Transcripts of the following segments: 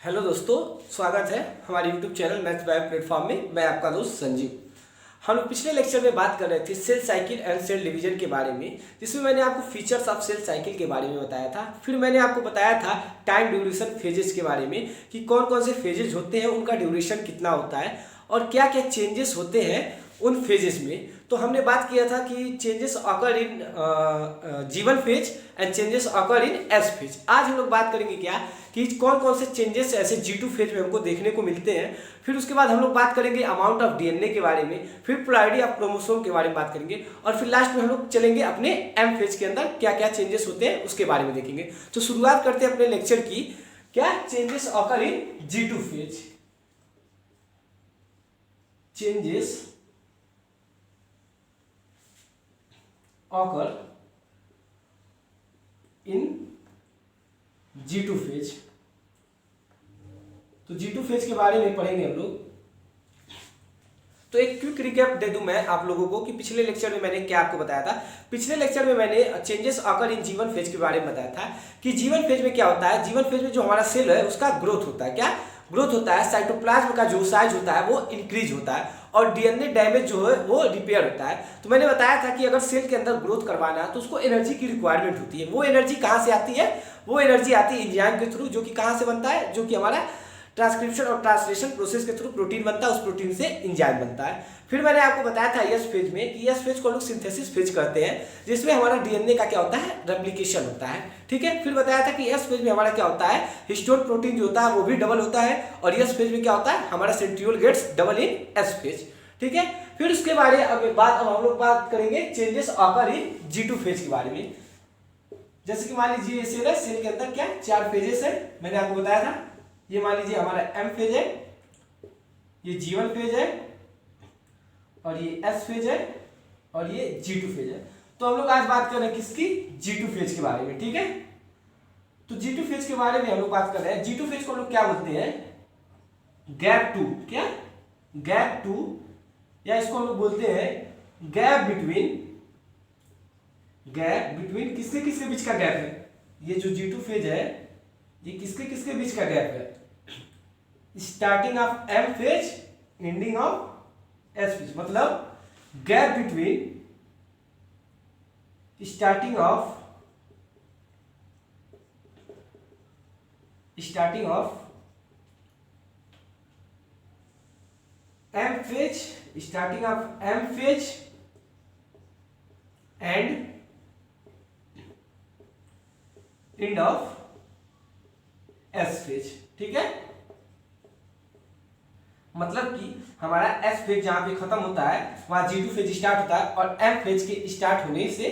Hello दोस्तों, स्वागत है हमारे YouTube channel maths bio platform में। मैं आपका दोस्त संजीव। हम लोग पिछले लेक्चर में बात कर रहे थे cell cycle and cell division के बारे में, जिसमें मैंने आपको फीचर्स ऑफ सेल साइकिल के बारे में बताया था। फिर मैंने आपको बताया था टाइम ड्यूरेशन फेजेस के बारे में कि कौन कौन से फेजेस होते हैं, उनका ड्यूरेशन कितना होता है और क्या क्या चेंजेस होते हैं उन फेजेस में। तो हमने बात किया था कि changes occur in G1 phase and changes occur in S phase. आज हम लोग बात करेंगे क्या कि कौन कौन से चेंजेस ऐसे G2 फेज में हमको देखने को मिलते हैं। फिर उसके बाद हम लोग बात करेंगे अमाउंट ऑफ डीएनए के बारे में, फिर पोलैरिटी ऑफ क्रोमोसोम के बारे में बात करेंगे और फिर लास्ट में हम लोग चलेंगे अपने M फेज के अंदर क्या क्या चेंजेस होते हैं उसके बारे में देखेंगे। तो शुरुआत करते हैं अपने लेक्चर की। क्या changes occur in G2 phase. Changes occur in G2 phase. तो G2 फेज के बारे में पढ़ेंगे हम लोग। तो एक क्विक रिकैप दे दूं मैं आप लोगों को कि पिछले लेक्चर में मैंने क्या आपको बताया था। पिछले लेक्चर में मैंने changes occur in G1 phase के बारे में बताया था कि G1 फेज में क्या होता है। G1 फेज में जो हमारा सेल है उसका ग्रोथ होता है। क्या ग्रोथ होता है? साइटोप्लाज्म का जो साइज होता है वो इंक्रीज होता है और डीएनए डैमेज जो है वो रिपेयर होता है। तो मैंने बताया था कि अगर सेल के अंदर ग्रोथ करवाना है तो उसको एनर्जी की रिक्वायरमेंट होती है। वो एनर्जी कहाँ से आती है? वो एनर्जी आती है एंजाइम के थ्रू, जो कि कहाँ से बनता है? जो कि हमारा ट्रांसक्रिप्शन और ट्रांसलेशन प्रोसेस के थ्रू प्रोटीन बनता है, उस प्रोटीन से एंजाइम बनता है। फिर मैंने आपको बताया था एस फेज में कि एस फेज को लोग सिंथेसिस फेज करते हैं, जिसमें हमारा डीएनए का क्या होता है? रेप्लिकेशन होता है। ठीक है। फिर बताया था कि एस फेज में हमारा क्या होता है? हिस्टोन प्रोटीन जो होता है वो भी डबल होता है और एस फेज में क्या होता है? हमारा centriole gets double in S phase. ठीक है। फिर उसके बारे अब हम लोग बात करेंगे changes occur in G2 phase के बारे में। जैसे कि मान लीजिए सेल है, सेल के अंदर क्या 4 फेजेस है, मैंने आपको बताया था। ये मान लीजिए हमारा M फेज है, ये G1 फेज है और ये S फेज है और ये G2 फेज है। तो हम लोग आज बात कर रहे हैं किसकी? G2 फेज के बारे में। ठीक है। तो G2 फेज के बारे में हम लोग बात कर रहे हैं। G2 फेज को हम लोग क्या बोलते हैं? Gap two. क्या? गैप टू, या इसको हम लोग बोलते हैं गैप बिटवीन किसके किसके बीच का गैप है? ये जो G2 फेज है ये किसके किसके बीच का गैप है? Starting of M phase, ending of S phase. मतलब gap between starting of M phase, starting of M phase and end of S phase. ठीक है। मतलब कि हमारा S फेज जहां पे खत्म होता है वहां G2 फेज स्टार्ट होता है और M फेज के स्टार्ट होने से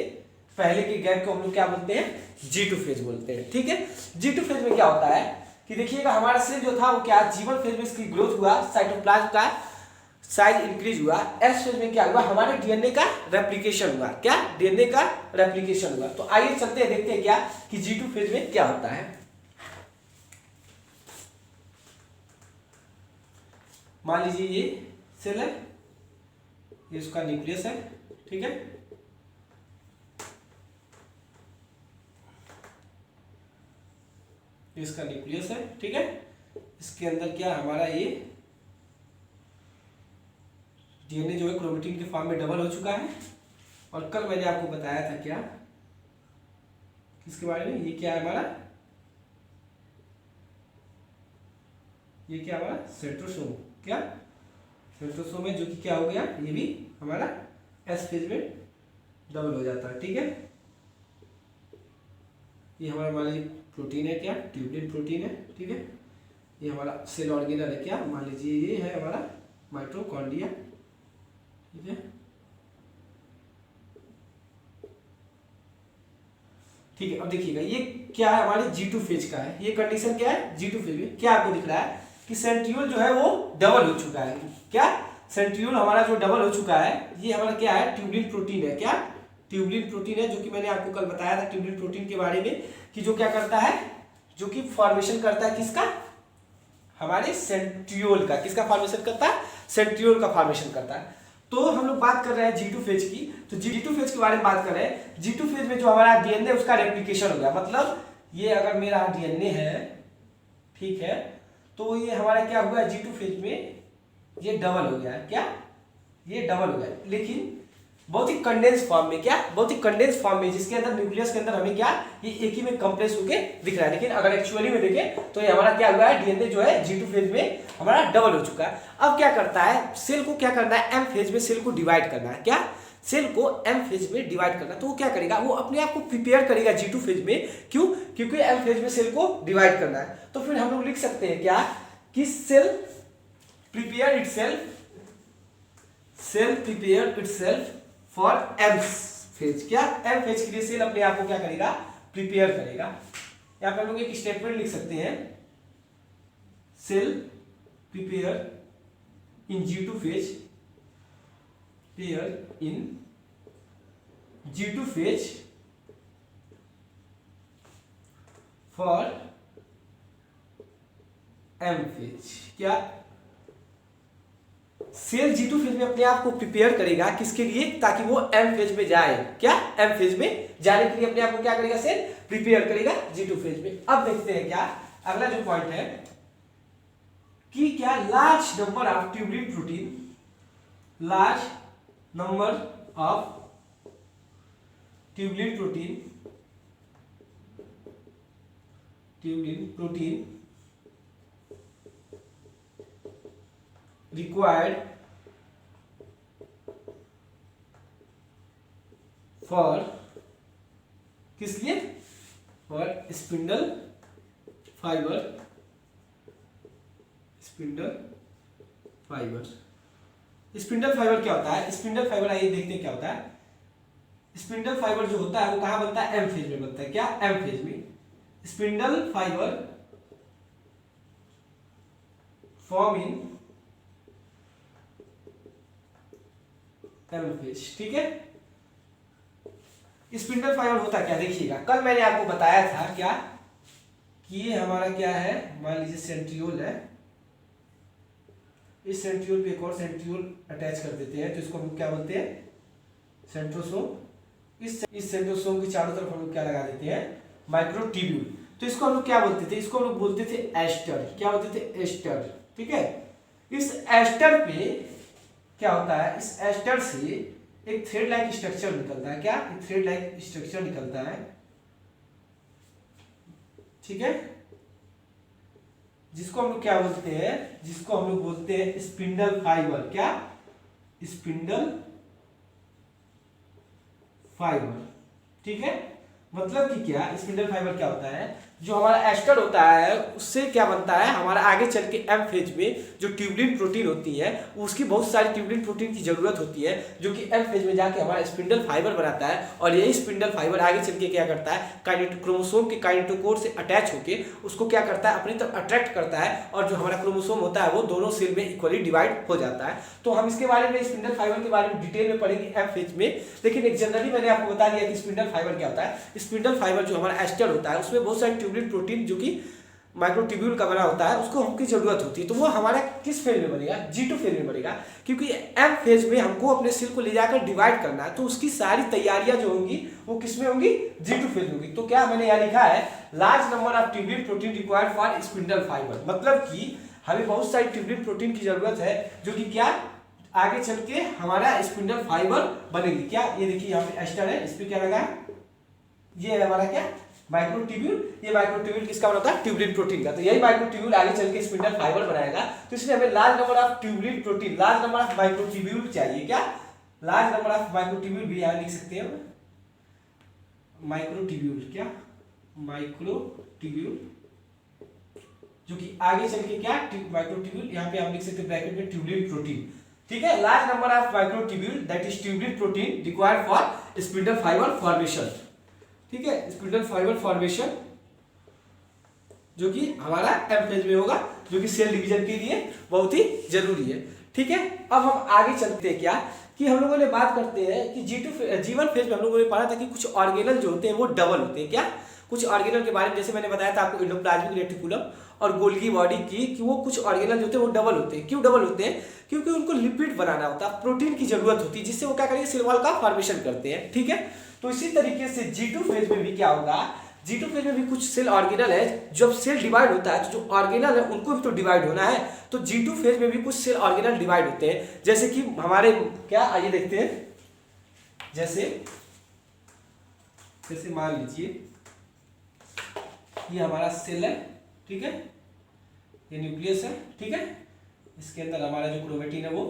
पहले के गैप को हम लोग क्या बोलते हैं? G2 फेज बोलते हैं। ठीक है। G2 फेज में क्या होता है कि देखिएगा हमारा सेल जो था वो क्या G1 फेज में इसकी ग्रोथ हुआ, साइटोप्लाज्म का साइज इंक्रीज हुआ। S फेज में क्या हुआ? हमारे डीएनए का रेप्लिकेशन हुआ। क्या? डीएनए का रेप्लिकेशन हुआ। तो आइए चलते हैं, देखते हैं क्या कि G2 फेज में क्या होता है। मान लीजिए ये सेल है, ये इसका न्यूक्लियस है। ठीक है। इसका न्यूक्लियस है। ठीक है। इसके अंदर क्या हमारा ये डीएनए जो है क्रोमेटिन के फॉर्म में डबल हो चुका है। और कल मैंने आपको बताया था क्या किसके बारे में? ये क्या है हमारा? ये क्या हमारा? सेंट्रोसोम। क्या? सेंट्रोसोम है, जो कि क्या हो गया? ये भी हमारा S फेज में डबल हो जाता है। ठीक है। ये हमारा मान लीजिए प्रोटीन है, क्या ट्यूबलिन प्रोटीन है। ठीक है। ये हमारा सेल ऑर्गेनल है, क्या मान लीजिए ये है हमारा माइटोकॉन्ड्रिया। ठीक है। ठीक है। अब देखिएगा ये क्या है? हमारे G2 फेज का है। ये कंडीशन क्या है? G2 फेज में क्या आपको दिख रहा है कि सेंट्रियोल जो है वो डबल हो चुका है। क्या? सेंट्रियोल हमारा जो डबल हो चुका है ये हमारा क्या है? ट्यूबलिन प्रोटीन है। क्या? ट्यूबलिन प्रोटीन है, जो कि मैंने आपको कल बताया था ट्यूबलिन प्रोटीन के बारे में कि जो क्या करता है, जो कि फॉर्मेशन करता है किसका? हमारे सेंट्रियोल का। किसका फॉर्मेशन करता है? सेंट्रियोल का फॉर्मेशन करता है। तो हम लोग बात कर रहे हैं G2 फेज की। तो G2 फेज के बारे में बात कर रहे हैं। G2 फेज में जो हमारा डीएनए उसका रेप्लिकेशन हो गया। मतलब ये अगर मेरा डीएनए है, ठीक है, तो ये हमारा क्या हुआ, G2 फेज में ये डबल हो गया, क्या ये डबल हो गया, लेकिन बहुत ही कंडेंस फॉर्म में, क्या बहुत ही कंडेंस फॉर्म में, जिसके अंदर न्यूक्लियस के अंदर हमें क्या ये एक ही में कंप्रेस होके दिख रहा है। लेकिन अगर एक्चुअली में देखें तो ये हमारा क्या हुआ है, डीएनए जो है G2 फेज में हमारा डबल हो चुका है। अब क्या करता है सेल को, क्या करना है M फेज में सेल को डिवाइड करना है, क्या सेल को M फेज में डिवाइड करना। तो वो क्या करेगा, वो अपने आप को प्रिपेयर करेगा G2 फेज में, क्यों, क्योंकि M फेज में सेल को डिवाइड करना है। तो फिर हम लोग लिख सकते हैं क्या कि cell prepare itself for M phase, क्या M फेज के लिए सेल अपने आप को क्या करेगा, प्रिपेयर करेगा। यहाँ पे हम लोग एक स्टेटमेंट लिख सकते हैं, cell prepare in G2 phase, for M phase, क्या सेल G2 फेज में अपने आप को प्रिपेयर करेगा, किसके लिए, ताकि वो M फेज में जाए, क्या M फेज में जाने के लिए अपने आप को क्या करेगा, सेल प्रिपेयर करेगा G2 फेज में। अब देखते हैं क्या अगला जो पॉइंट है कि क्या large number of tubulin protein required for किस लिए, for spindle fibre. Spindle fibre क्या होता है, स्पिंडल फाइबर आइए देखते हैं क्या होता है। स्पिंडल फाइबर जो होता है वो कहां बनता है, M फेज में बनता है, क्या M फेज में। Spindle fibre form in M phase, ठीक है। स्पिंडल फाइबर होता क्या, देखिएगा कल मैंने आपको बताया था क्या कि ये हमारा क्या है, मान लीजिए सेंट्रियोल है, इस सेंट्रियोल पे एक और सेंट्रियोल अटैच कर देते हैं, तो इसको हम क्या बोलते हैं, सेंट्रोसोम। इस सेंट्रोसोम के चारों तरफ हम लोग क्या लगा देते हैं, माइक्रोट्यूब्यूल। तो इसको हम लोग क्या बोलते थे, इसको हम लोग बोलते थे एस्टर, क्या बोलते थे, एस्टर, ठीक है। इस एस्टर पे क्या होता है, इस एस्टर से एक थ्रेड लाइक स्ट्रक्चर निकलता है, क्या एक थ्रेड लाइक स्ट्रक्चर निकलता है, ठीक है, जिसको हम लोग क्या बोलते हैं, जिसको हम लोग बोलते हैं स्पिंडल फाइबर, क्या स्पिंडल फाइबर, ठीक है। मतलब कि क्या स्पिंडल फाइबर क्या होता है, जो हमारा एस्टर होता है उससे क्या बनता है, हमारा आगे चल के M फेज में जो ट्यूबुलिन प्रोटीन होती है उसकी बहुत सारी ट्यूबुलिन प्रोटीन की जरूरत होती है, जो कि M फेज में जाके हमारा स्पिंडल फाइबर बनाता है। और यही स्पिंडल फाइबर आगे चल के क्या करता है, क्रोमोसोम के काइनेटोकोर से अटैच होके उसको क्या करता है, अपनी तरफ अट्रैक्ट करता है, और जो हमारा क्रोमोसोम होता है वो दोनों सेल में इक्वली डिवाइड हो जाता है। तो हम इसके बारे में, स्पिंडल फाइबर के बारे में डिटेल में पढ़ेंगे M फेज में, लेकिन एक जनरली मैंने आपको बता दिया कि स्पिंडल फाइबर क्या होता है। स्पिंडल फाइबर जो हमारा एस्टर होता है उसमें बहुत सारी ट्यूबुलिन प्रोटीन जो कि माइक्रोट्यूब्यूल का बना होता है, उसको हमकी जरूरत होती है। तो वो हमारा किस फेज में बनेगा, G2 फेज में बनेगा, क्योंकि M फेज में हमको अपने सेल को ले जाकर डिवाइड करना है। तो उसकी सारी तैयारियां जो होंगी वो किस में होंगी, G2 फेज में होंगी। तो क्या मैंने यहाँ लिखा है, large number of tubulin protein required for spindle fibre, मतलब कि हमें बहुत सारी ट्यूबुलिन प्रोटीन की जरूरत है जो कि क्या आगे चल के हमारा स्पिंडल फाइबर बनेगी। क्या ये देखिए यहाँ पे एस्टर है, इस पे क्या लगा है, ये है हमारा क्या माइक्रोट्यूब्यूल। ये माइक्रोट्यूब्यूल किसका बना होता है, ट्यूबुलिन प्रोटीन का। तो यही माइक्रोट्यूब्यूल आगे चल के स्पिंडल फाइबर बनाएगा। तो इसलिए हमें large number of tubulin protein, large number of microtubule चाहिए, क्या लार्ज नंबर ऑफ माइक्रोट्यूब्यूल भी यहाँ लिख सकते हैं, माइक्रोट्यूब्यूल, क्या माइक्रोट्यूब्यूल, जो कि आगे चल के क्या माइक्रोट्यूब्यूल, यहाँ पे हम लिख सकते हैं ब्रैकेट में ट्यूबुलिन प्रोटीन, ठीक है। Large number of microtubule that is tubulin protein required for spindle fibre formation, ठीक है। स्पिंडल फाइबर फॉर्मेशन जो कि हमारा M फेज में होगा, जो कि सेल डिवीजन के लिए बहुत ही जरूरी है, ठीक है। अब हम आगे चलते हैं क्या कि हम लोगों ने बात करते हैं कि G1 फेज में हम लोगों ने पढ़ा था कि कुछ ऑर्गेनल जो होते हैं वो डबल होते हैं, क्या कुछ ऑर्गेनल के बारे में, जैसे मैंने बताया था आपको एंडोप्लाज्मिक रेटिकुलम और गोल्गी बॉडी की, कि वो कुछ ऑर्गेनल जो होते हैं वो डबल होते हैं। क्यों डबल होते हैं, क्योंकि उनको लिपिड बनाना होता है, प्रोटीन की जरूरत होती है, जिससे वो क्या करेंगे, सेल वॉल का फॉर्मेशन करते हैं, ठीक है। तो इसी तरीके से G2 फेज में भी क्या होगा G2 फेज में भी कुछ सेल ऑर्गेनल है, जब सेल डिवाइड होता है तो जो ऑर्गेनल है उनको भी तो डिवाइड होना है, तो G2 फेज में भी कुछ सेल ऑर्गेनल डिवाइड होते हैं, जैसे कि हमारे क्या, आइए देखते हैं। जैसे मान लीजिए ये हमारा सेल है, ठीक है, ये न्यूक्लियस है, ठीक है, इसके अंदर हमारा जो क्रोमेटिन है वो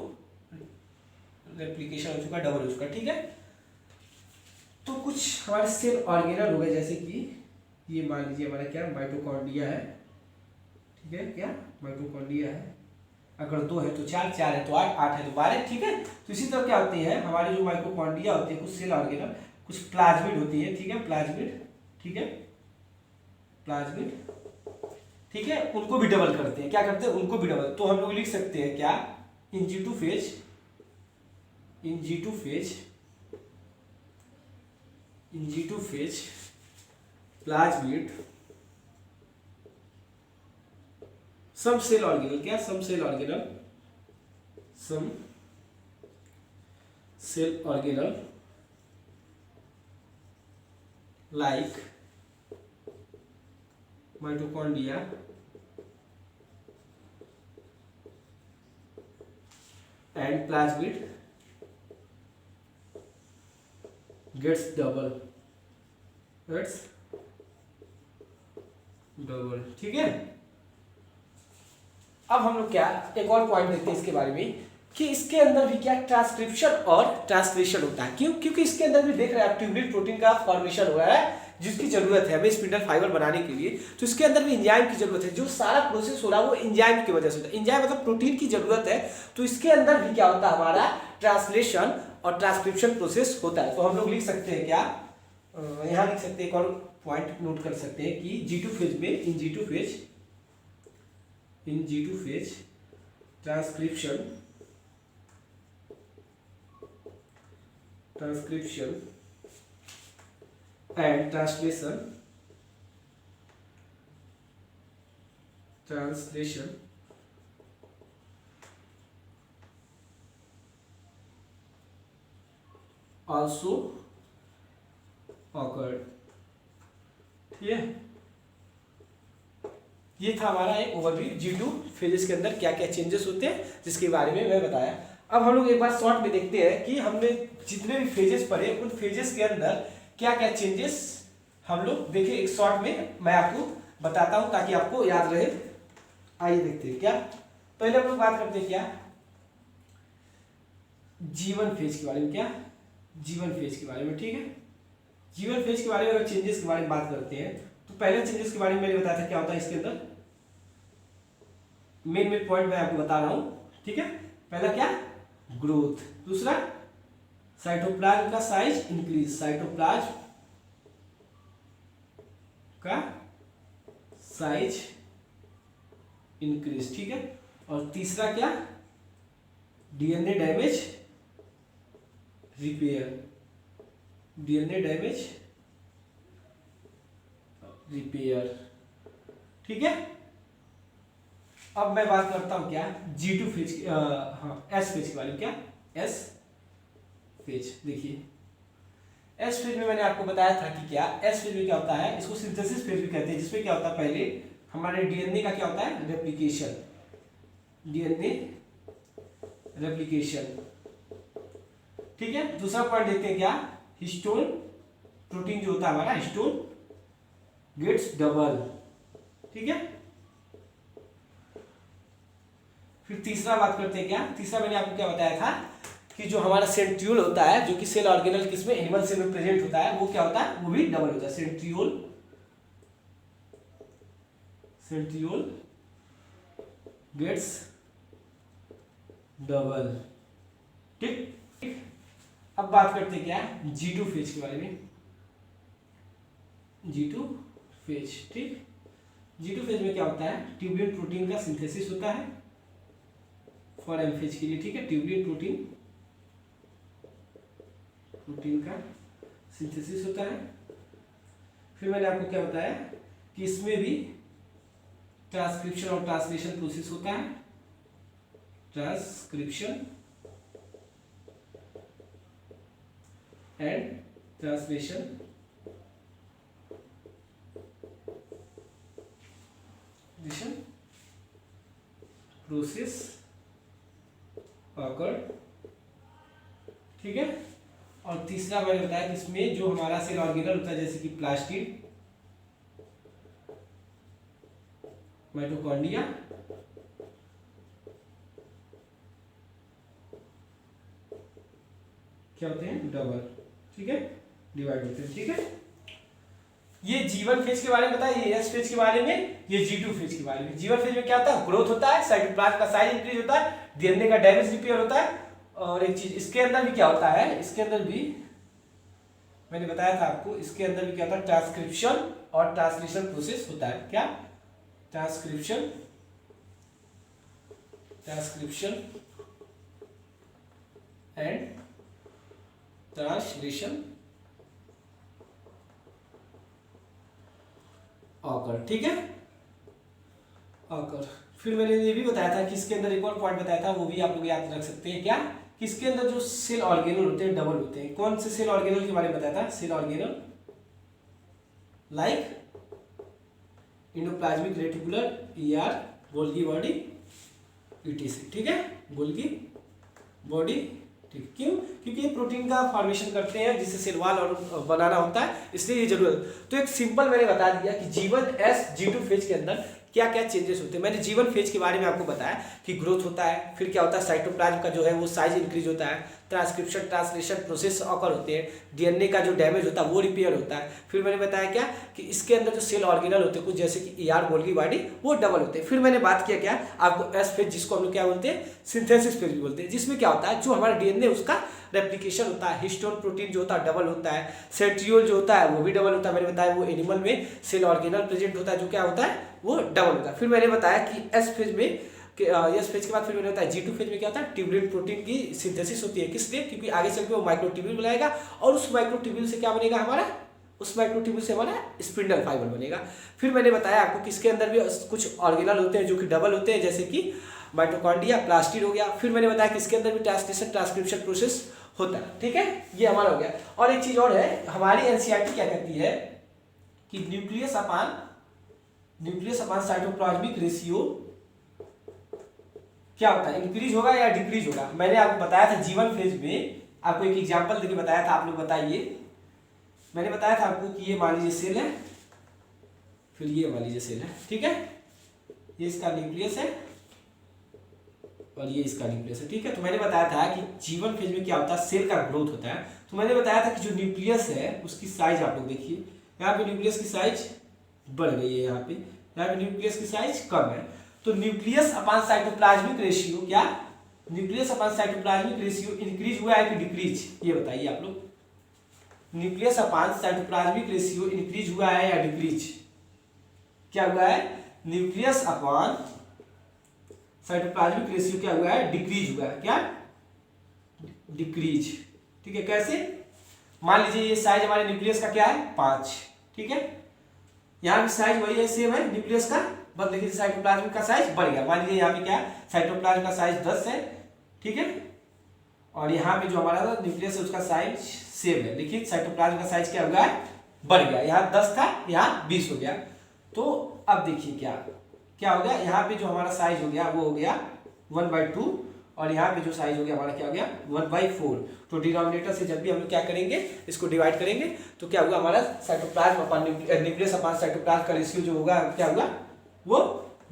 रेप्लिकेशन हो चुका, डबल हो चुका, ठीक है। तो कुछ हमारे सेल ऑर्गेनल हो गए, जैसे कि ये मान लीजिए हमारा क्या माइटोकॉन्ड्रिया है, ठीक है, क्या माइटोकॉन्ड्रिया है, अगर 2 है तो 4, 4 है तो 8, 8 है तो 12, ठीक है। तो इसी तरह क्या होते हैं हमारे जो माइटोकॉन्ड्रिया होते हैं, कुछ सेल ऑर्गेनल, कुछ प्लाज्मिड होती है, ठीक है, प्लाज्मिड, ठीक है, प्लाज्मिड, ठीक है, उनको भी डबल करते हैं, क्या करते हैं, उनको भी डबल। तो हम लोग लिख सकते हैं क्या, in G2 phase, in G2 phase, in G2 phase plasmid some cell organelle, क्या, some cell organelle, some cell organelle like mitochondria and plasmid gets double, ठीक है। अब हम लोग क्या एक और पॉइंट देखते हैं इसके बारे में कि इसके अंदर भी क्या ट्रांसक्रिप्शन और ट्रांसलेशन होता है, क्यों, क्योंकि इसके अंदर भी देख रहे हैं आप ट्यूबुलिन प्रोटीन का फॉर्मेशन हो रहा है, जिसकी जरूरत है हमें स्पिंडल फाइबर बनाने के लिए, तो इसके अंदर भी एंजाइम की जरूरत है, जो सारा प्रोसेस हो रहा है वो एंजाइम की वजह से होता है, एंजाइम मतलब प्रोटीन की जरूरत है, तो इसके अंदर भी क्या होता है हमारा ट्रांसलेशन और ट्रांसक्रिप्शन प्रोसेस होता है। तो हम लोग लिख सकते हैं क्या, यहाँ लिख सकते हैं, एक और पॉइंट नोट कर सकते हैं कि G2 फेज में, इन G2 phase transcription and translation also occurred, ठीक है। ये था हमारा एक ओवरव्यू G2 फेजेस के अंदर क्या क्या चेंजेस होते हैं, जिसके बारे में मैं बताया। अब हम लोग एक बार शॉर्ट में देखते हैं कि हमने जितने भी फेजेस पढ़े उन फेजेस के अंदर क्या क्या चेंजेस हम लोग देखें, एक शॉर्ट में मैं आपको बताता हूं ताकि आपको याद रहे। आइए देखते हैं क्या, पहले हम लोग बात करते हैं क्या, G1 फेज के बारे में, क्या G1 फेज के बारे में, ठीक है। G1 फेज के बारे में अगर चेंजेस के बारे में बात करते हैं तो पहले चेंजेस के बारे में मैंने बताया था क्या होता है इसके अंदर, मेन पॉइंट मैं आपको बता रहा हूं, ठीक है। पहला क्या, ग्रोथ, दूसरा साइटोप्लाज्म का साइज इंक्रीज, साइटोप्लाज्म का साइज इंक्रीज, ठीक है। और तीसरा क्या, DNA damage repair, DNA damage repair, ठीक है। अब मैं बात करता हूं क्या G2 फेज, एस फेज के बारे में, क्या एस फेज। देखिए एस फेज में मैंने आपको बताया था कि क्या, एस फेज में क्या होता है, इसको सिंथेसिस फेज भी कहते हैं, जिसमें क्या होता है पहले हमारे डीएनए का क्या होता है, रेप्लिकेशन, डीएनए रेप्लिकेशन, ठीक है। दूसरा पॉइंट देखते हैं क्या, हिस्टोन प्रोटीन जो होता है हमारा, हिस्टोन गेट्स डबल, ठीक है। फिर तीसरा बात करते हैं क्या, तीसरा मैंने आपको क्या बताया था कि जो हमारा सेंट्रियोल होता है, जो कि सेल ऑर्गेनल किसमें, एनिमल सेल में प्रेजेंट होता है, वो क्या होता है, वो भी डबल होता है, सेंट्रियोल गेट्स डबल, ठीक। अब बात करते हैं क्या G2 फेज के बारे में, G2 फेज, ठीक। G2 फेज में क्या होता है, ट्यूबुलिन प्रोटीन का सिंथेसिस होता है फॉर एम फेज के लिए, ठीक है, ट्यूबुलिन प्रोटीन का सिंथेसिस होता है। फिर मैंने आपको क्या बताया कि इसमें भी ट्रांसक्रिप्शन और ट्रांसलेशन प्रोसेस होता है, transcription and translation translation process occur, ठीक है। और तीसरा मैंने बताया कि इसमें जो हमारा सेल ऑर्गेनल होता है जैसे कि प्लास्टिड, माइटोकॉन्ड्रिया, क्या होते हैं, डबल, ठीक है, डिवाइड होते हैं, ठीक है। ये G1 फेज के बारे में बताया, ये S फेज के बारे में, ये G2 फेज के बारे में। G1 फेज में क्या होता है, ग्रोथ होता है, साइटोप्लाज्म का साइज इंक्रीज होता है, डीएनए का डैमेज रिपेयर होता है। और एक चीज इसके अंदर भी क्या होता है, इसके अंदर भी मैंने बताया था आपको, इसके अंदर भी क्या होता है, ट्रांसक्रिप्शन और ट्रांसलेशन प्रोसेस होता है। क्या, ट्रांसक्रिप्शन एंड ट्रांसलेशन ऑकर, ठीक है, ऑकर। फिर मैंने ये भी बताया था कि इसके अंदर एक और पॉइंट बताया था, वो भी आप लोग याद रख सकते हैं। क्या, कि इसके अंदर जो सेल ऑर्गेनल होते हैं डबल होते हैं। कौन से सेल ऑर्गेनल के बारे में बताया था, cell organelle like endoplasmic reticular, ER, Golgi body, etc, ठीक है, गोल्गी बॉडी, ठीक। क्यों, क्योंकि ये प्रोटीन का फॉर्मेशन करते हैं जिससे सेल वॉल और बनाना होता है, इसलिए ये जरूरत। तो एक सिंपल मैंने बता दिया कि G1 S G2 फेज के अंदर क्या क्या चेंजेस होते हैं। मैंने G1 फेज के बारे में आपको बताया कि ग्रोथ होता है, फिर क्या होता है, साइटोप्लाज्म का जो है वो साइज इंक्रीज होता है, ट्रांसक्रिप्शन ट्रांसलेशन प्रोसेस ऑकर होते हैं, डीएनए का जो डैमेज होता है वो रिपेयर होता है। फिर मैंने बताया क्या, कि इसके अंदर जो सेल ऑर्गेनल होते हैं कुछ जैसे कि ईआर, गोल्गी बॉडी, वो डबल होते हैं। फिर मैंने बात किया क्या, आपको एस फेज, जिसको हम लोग क्या बोलते हैं, सिंथेसिस फेज भी बोलते हैं, जिसमें क्या होता है, जो हमारा डीएनए उसका रेप्लिकेशन होता है, हिस्टोन प्रोटीन जो होता है डबल होता है, सेंट्रियोल जो होता है वो भी डबल होता है। मैंने बताया वो एनिमल में सेल ऑर्गेनल प्रेजेंट होता है जो क्या होता है, वो डबल होता है। फिर मैंने बताया कि एस फेज में, एस फेज के बाद फिर मैंने बताया G2 फेज में क्या होता है, ट्यूबुलिन प्रोटीन की सिंथेसिस होती है। किस लिए, क्योंकि आगे चल के वो माइक्रोट्यूब्यूल बनाएगा और उस माइक्रोट्यूब्यूल से क्या बनेगा हमारा, उस माइक्रोट्यूब्यूल से हमारा स्पिंडल फाइबर बनेगा। फिर मैंने बताया आपको कि इसके अंदर भी कुछ ऑर्गेनल होते हैं जो कि डबल होते हैं, जैसे कि माइटोकॉन्ड्रिया, प्लास्टिड हो गया। फिर मैंने बताया कि इसके अंदर भी ट्रांसलेशन ट्रांसक्रिप्शन प्रोसेस होता है, ठीक है, ये हमारा हो गया। और एक चीज और है, हमारी एनसीईआरटी क्या कहती है कि न्यूक्लियस अपान साइटोप्लाज्मिक रेशियो क्या होता है, इंक्रीज होगा या डिक्रीज होगा। मैंने आपको बताया था G1 फेज में, आपको एक एग्जांपल देके बताया था, आप लोग बताइए। मैंने बताया था आपको कि ये मान लीजिए सेल है, फिर ये मान लीजिए सेल है, ठीक है, ये इसका न्यूक्लियस है और ये इसका न्यूक्लियस है, ठीक है। तो मैंने बताया था कि G1 फेज में क्या होता है, सेल का ग्रोथ होता है। तो मैंने बताया था कि जो न्यूक्लियस है उसकी साइज आप लोग देखिए, यहाँ पे न्यूक्लियस की साइज बढ़ गई है, यहाँ पे न्यूक्लियस की साइज कम है। तो न्यूक्लियस अपॉन साइटोप्लाज्मिक रेशियो, क्या, nucleus upon cytoplasmic ratio increase हुआ है कि डिक्रीज, ये बताइए आप लोग। Nucleus upon cytoplasmic ratio increase हुआ है या डिक्रीज, क्या हुआ है, न्यूक्लियस अपॉन साइटोप्लाज्मिक रेशियो क्या हुआ है, डिक्रीज हुआ है, क्या, डिक्रीज, ठीक है। कैसे, मान लीजिए ये साइज हमारे न्यूक्लियस का क्या है, 5, ठीक है, यहाँ भी साइज वही है, सेम है न्यूक्लियस का, बस देखिए साइटोप्लाज्म का साइज बढ़ गया। मान लीजिए यहाँ पे क्या है, साइटोप्लाज्म का साइज 10 है, ठीक है, और यहाँ पे जो हमारा न्यूक्लियस है उसका साइज सेम है। देखिए साइटोप्लाज्म का साइज क्या हो गया, बढ़ गया, यहाँ 10 था यहाँ 20 हो गया। तो अब देखिए क्या क्या हो गया, यहाँ पे जो हमारा साइज हो गया वो हो गया 1/2 और यहाँ पे जो साइज हो गया हमारा क्या हो गया 1/4। तो डिनोमिनेटर से जब भी हम लोग क्या करेंगे, इसको डिवाइड करेंगे तो क्या होगा, हमारा cytoplasm upon nucleus upon cytoplasm का रेशियो जो होगा क्या होगा, वो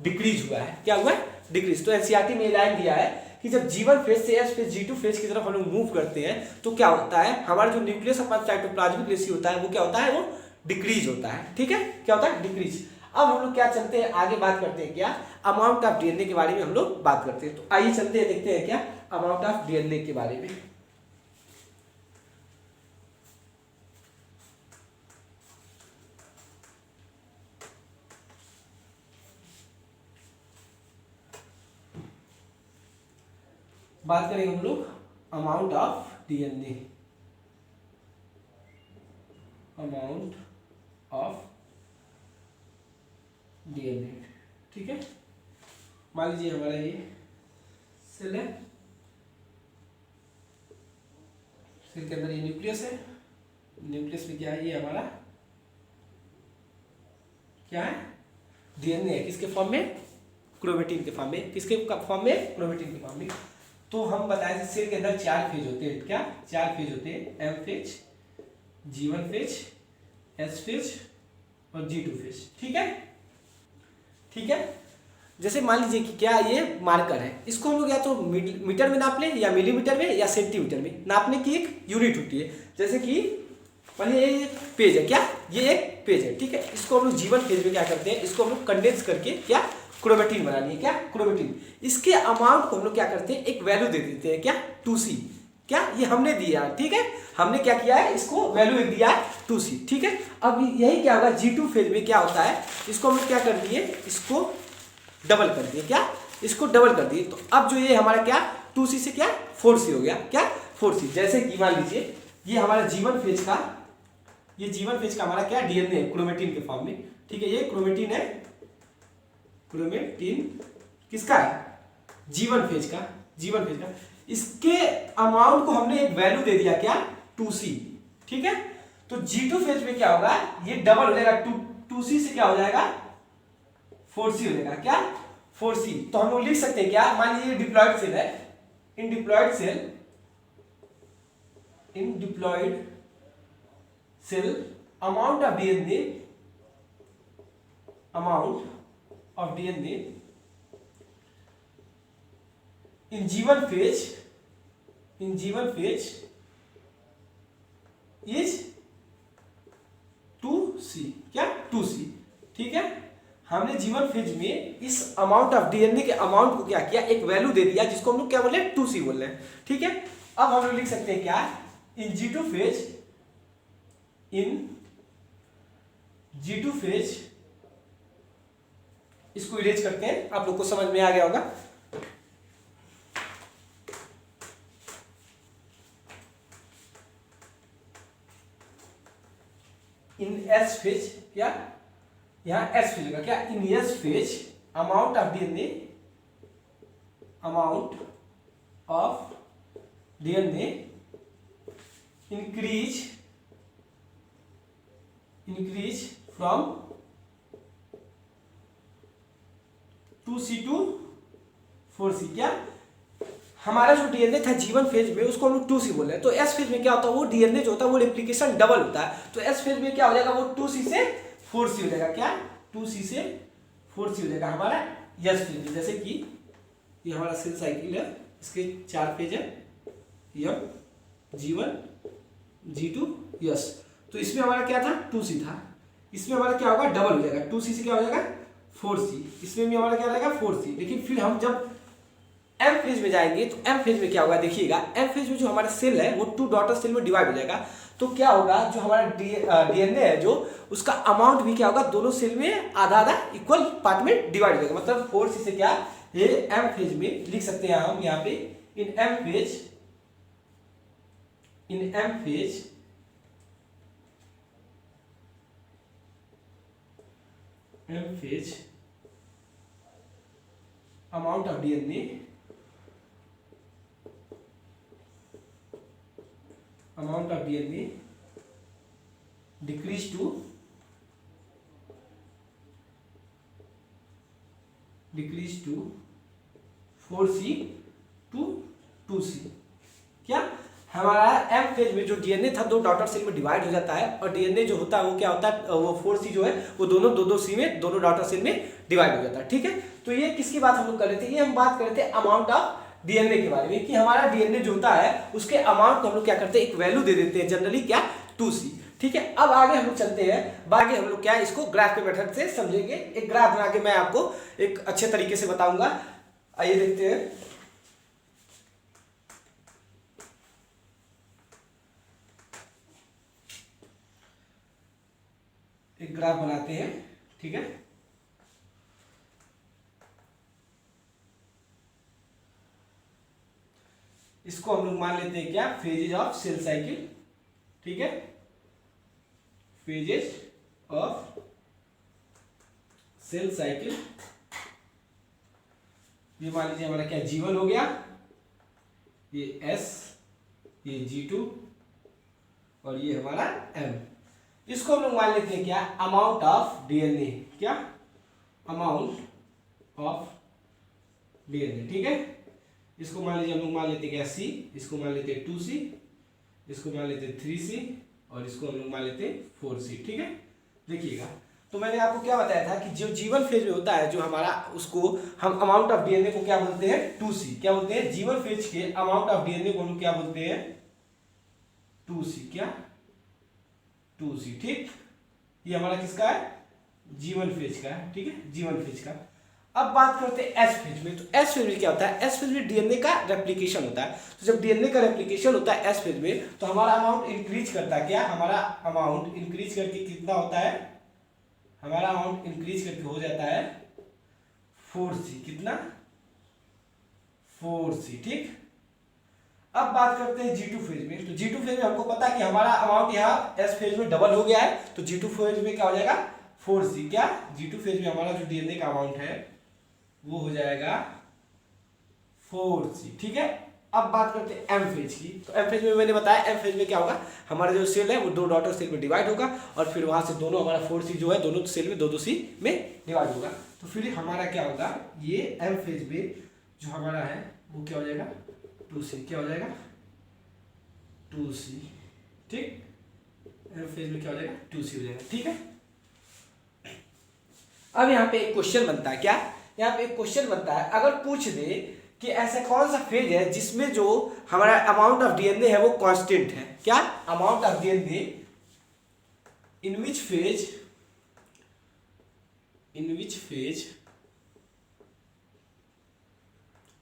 डिक्रीज हुआ है, क्या हुआ है, डिक्रीज। तो एनसीईआरटी में लाइन दिया है कि जब G1 फेज से एस फेज G2 फेज की तरफ हम लोग मूव करते हैं तो क्या होता है, हमारा जो न्यूक्लियस अपॉन साइटोप्लाज्मिक रेशियो होता है वो क्या होता है, वो डिक्रीज होता है, ठीक है, क्या होता है, डिक्रीज। अब हम लोग क्या चलते हैं आगे, बात करते हैं क्या, अमाउंट ऑफ डीएनए के बारे में हम लोग बात करते हैं। तो आइए चलते हैं, देखते हैं क्या अमाउंट ऑफ डीएनए के बारे में। बात करेंगे हम लोग amount of DNA, amount of DNA, ठीक है। मान लीजिए हमारा ये सेल है, सेल के अंदर ये न्यूक्लियस है, न्यूक्लियस में क्या है, ये हमारा क्या है, डीएनए है किसके फॉर्म में, क्रोमेटिन के फॉर्म में, किसके फॉर्म में, क्रोमेटिन के फॉर्म में। तो हम बताए सेल के अंदर 4 फेज होते हैं, क्या 4 फेज होते हैं, M phase, G1 phase, S phase और G2 फेज, ठीक है। ठीक है, जैसे मान लीजिए कि क्या ये मार्कर है, इसको हम लोग या तो मीटर में नाप लें या मिलीमीटर में या सेंटीमीटर में, नापने की एक यूनिट होती है। जैसे कि मान लीजिए ये पेज है, क्या ये एक पेज है, ठीक है। इसको हम लोग G1 फेज में क्या करते हैं, इसको हम लोग कंडेंस करके क्या क्रोमेटिन बनानी है, क्या क्रोमेटिन। इसके अमाउंट को हम लोग क्या करते हैं, एक वैल्यू दे देते हैं, क्या 2C, क्या ये हमने दिया है, ठीक है। हमने क्या किया है, इसको वैल्यू एक दिया है 2C, ठीक है। अब यही क्या होगा, G2 फेज में क्या होता है, इसको हम लोग क्या कर दिए, इसको डबल कर दिए, क्या इसको डबल कर दिए। तो अब जो ये हमारा क्या 2C से क्या 4C हो गया, क्या 4C। जैसे कि मान लीजिए ये हमारा G1 फेज का, ये G1 फेज का हमारा क्या डीएनए क्रोमेटिन के फॉर्म में, ठीक है। ये क्रोमेटिन है, क्रोमेटिन किसका है, G1 फेज का, G1 फेज का। इसके अमाउंट को हमने एक वैल्यू दे दिया, क्या 2C, ठीक है। तो G2 फेज में क्या होगा, ये डबल हो जाएगा, 2C से क्या हो जाएगा 4C हो जाएगा, क्या 4C। तो हम लोग लिख सकते हैं क्या, मान लीजिए डिप्लॉयड सेल है, in diploid cell amount of DNA, in G1 phase is 2C, क्या 2C, ठीक है। हमने G1 फेज में इस अमाउंट ऑफ डीएनए के अमाउंट को क्या किया, एक वैल्यू दे दिया, जिसको हम लोग क्या बोल रहे हैं 2C बोल रहे हैं, ठीक है। अब हम लोग लिख सकते हैं क्या, इन G2 फेज, इसको इरेज करते हैं, आप लोग को समझ में आ गया होगा। इन S फेज, क्या यहां S फेज होगा, क्या इन S phase amount of DNA increase from 2C to 4C, क्या हमारा जो डीएनए था G1 फेज में उसको हम लोग 2C बोल रहे हैं। तो S फेज में क्या होता है, वो डीएनए जो होता है वो रेप्लिकेशन डबल होता है। तो S फेज में क्या हो जाएगा, वो 2C से 4C हो जाएगा, क्या 2C से 4C हो जाएगा हमारा S फेज में। जैसे कि ये हमारा सेल साइकिल है, इसके 4 फेज है, M, G1, G2, S। तो इसमें हमारा क्या था 2C था, इसमें हमारा क्या होगा डबल हो जाएगा, 2C से क्या हो जाएगा 4C, इसमें भी हमारा क्या रहेगा 4C। लेकिन फिर हम जब M फेज में जाएंगे तो M फेज में क्या होगा, देखिएगा M फेज में जो हमारा सेल है वो 2 डॉटर सेल में डिवाइड हो जाएगा। तो क्या होगा, जो हमारा डीएनए है जो उसका अमाउंट भी क्या होगा, दोनों सेल में आधा आधा इक्वल पार्ट में डिवाइड हो जाएगा। मतलब 4C से क्या ये M फेज में लिख सकते हैं हम यहाँ पे, इन M phase amount of DNA decrease to 4C to 2C। क्या हमारा M फेज में जो डीएनए था 2 डॉटर सेल में डिवाइड हो जाता है, और डीएनए जो होता है वो क्या होता है, वो 4C जो है वो दोनों 2-2C में, दोनों डॉटर सेल में डिवाइड हो जाता है, ठीक है। तो ये किसकी बात हम लोग कर रहे थे, ये हम बात कर रहे थे अमाउंट ऑफ डीएनए के बारे में, कि हमारा डीएनए जो होता है उसके अमाउंट को हम लोग क्या करते हैं, एक वैल्यू दे देते हैं, जनरली क्या 2C, ठीक है। अब आगे हम लोग चलते हैं, आगे हम लोग क्या इसको ग्राफ के मेथड से समझेंगे। एक ग्राफ बना के मैं आपको एक अच्छे तरीके से बताऊंगा, आइए देखते हैं। एक ग्राफ बनाते हैं, ठीक है। इसको हम लोग मान लेते हैं क्या फेजेज ऑफ सेल साइकिल, ठीक है, फेजेज ऑफ सेल साइकिल। ये मान लीजिए हमारा क्या G1 हो गया, ये S, ये G2 और ये हमारा M। इसको हम लोग मान लेते हैं क्या अमाउंट ऑफ डीएनए, क्या अमाउंट ऑफ डीएनए, ठीक है। इसको मान लीजिए हम लोग मान लेते हैं क्या सी, इसको मान लेते हैं 2C, इसको मान लेते हैं 3C और इसको हम लोग मान लेते हैं 4C, ठीक है। देखिएगा, तो मैंने आपको क्या बताया था कि जो जीवन फेज में होता है जो हमारा, उसको हम अमाउंट ऑफ डीएनए को क्या बोलते हैं 2C, क्या बोलते हैं जीवन फेज के अमाउंट ऑफ डीएनए को हम क्या बोलते हैं 2C, क्या 2C, ठीक। ये हमारा किसका है जीवन फेज का है, ठीक है, जीवन फेज का। अब बात करते हैं एस फेज में। तो एस फेज में क्या होता है, एस फेज में डीएनए का रेप्लिकेशन होता है। तो जब डीएनए का रेप्लिकेशन होता है एस फेज में तो हमारा अमाउंट इंक्रीज करता है, क्या हमारा अमाउंट इंक्रीज करके कितना होता है, हमारा अमाउंट इंक्रीज करके हो जाता है 4C, कितना 4C, ठीक। अब बात करते हैं G2 फेज में। तो G2 फेज में हमको पता है कि हमारा अमाउंट यहाँ S फेज में डबल हो गया है, तो G2 फेज में क्या हो जाएगा 4C, क्या G2 फेज में हमारा जो डीएनए का अमाउंट है वो हो जाएगा 4C, ठीक है। अब बात करते हैं एम फेज की। तो एम फेज में मैंने बताया एम फेज में क्या होगा, हमारा जो सेल है वो 2 डॉटर सेल में डिवाइड होगा और फिर वहां से दोनों हमारा 4C जो है दोनों सेल में 2-2C में डिवाइड होगा। तो फिर हमारा क्या होगा, ये एम फेज में जो हमारा है वो क्या हो जाएगा 2C, क्या हो जाएगा 2C, ठीक। एम फेज में क्या हो जाएगा 2C हो जाएगा, ठीक है। अब यहाँ पे एक क्वेश्चन बनता है, क्या यहाँ पे एक क्वेश्चन बनता है, अगर पूछ दे कि ऐसा कौन सा फेज है जिसमें जो हमारा अमाउंट ऑफ डीएनए है वो कांस्टेंट है, क्या amount of DNA in which phase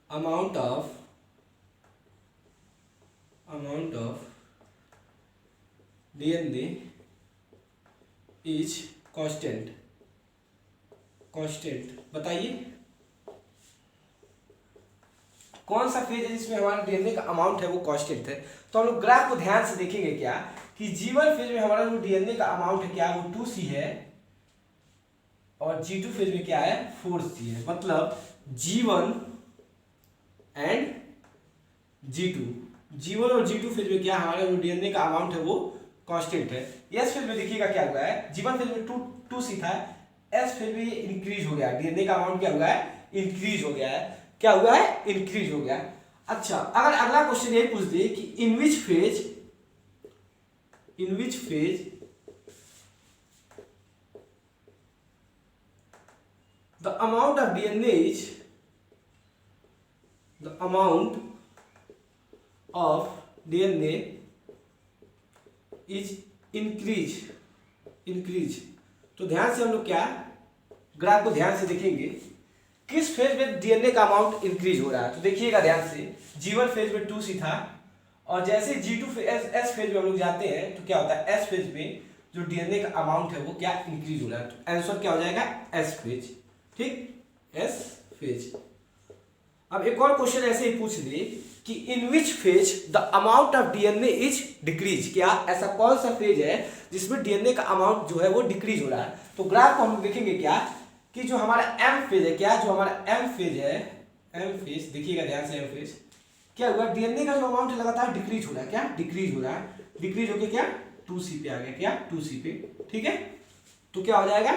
amount of DNA is constant, बताइए कौन सा फेज है जिसमें हमारा डीएनए का अमाउंट है वो कांस्टेंट है। तो हम लोग ग्राफ को ध्यान से देखेंगे क्या कि जीवन फेज में हमारा जो डीएनए का अमाउंट है क्या वो 2C है और G2 फेज में क्या है 4C है। मतलब G1 एंड G2 और G2 फेज में क्या हमारा जो डीएनए का अमाउंट है वो कांस्टेंट है। एस फेज में देखिएगा क्या हुआ है, जीवन फेज में 2C था, एस फेज में इंक्रीज हो गया, डीएनए का अमाउंट क्या हुआ है इंक्रीज हो गया है, क्या हुआ है इंक्रीज हो गया। अच्छा, अगर अगला क्वेश्चन यही पूछ दे कि in which phase the amount of DNA is increase, तो ध्यान से हम लोग क्या ग्राफ को ध्यान से देखेंगे किस फेज में डीएनए का अमाउंट इंक्रीज हो रहा है। तो देखिएगा ध्यान से, जीवन फेज में 2C था और जैसे G2 फेज एस फेज में हम लोग जाते हैं तो क्या होता है एस फेज में जो डीएनए का अमाउंट है वो क्या इंक्रीज हो रहा है। तो आंसर क्या हो जाएगा एस फेज, ठीक एस फेज। अब एक और क्वेश्चन ऐसे ही पूछ दे कि in which phase the amount of DNA is decrease, क्या ऐसा कौन सा फेज है जिसमें डीएनए का अमाउंट जो है वो डिक्रीज हो रहा है। तो ग्राफ को हम देखेंगे क्या कि जो हमारा एम फेज है, क्या जो हमारा एम फेज है, एम फेज देखिएगा ध्यान से, एम फेज क्या हुआ डीएनए का जो अमाउंट है लगातार डिक्रीज हो रहा है, क्या डिक्रीज हो रहा है, डिक्रीज होके क्या 2C पे आ गया, क्या 2C पे, ठीक है। तो क्या हो जाएगा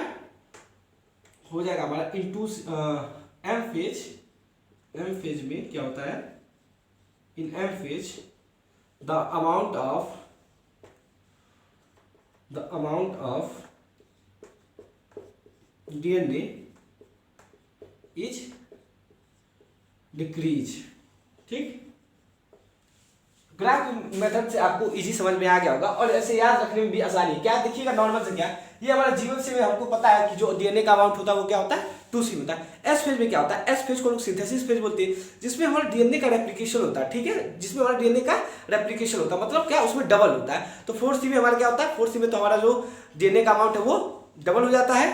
हमारा इन 2 एम फेज में क्या होता है, in M phase the amount of DNA is decrease, ठीक। ग्राफ मेथड से आपको इजी समझ में आ गया होगा और ऐसे याद रखने में भी आसानी है। क्या देखिएगा नॉर्मल से, क्या ये हमारा जीवन से हमको पता है कि जो डीएनए का अमाउंट होता है वो क्या होता है 2C होता है। एस फेज में क्या होता है, एस फेज को लोग सिंथेसिस फेज बोलते हैं, जिसमें हमारा डीएनए का रेप्लिकेशन होता है, ठीक है, जिसमें हमारा डीएनए का रेप्लिकेशन होता है, मतलब क्या उसमें डबल होता है। तो 4C में हमारा क्या होता है, 4C में तो हमारा जो डीएनए का अमाउंट है वो डबल हो जाता है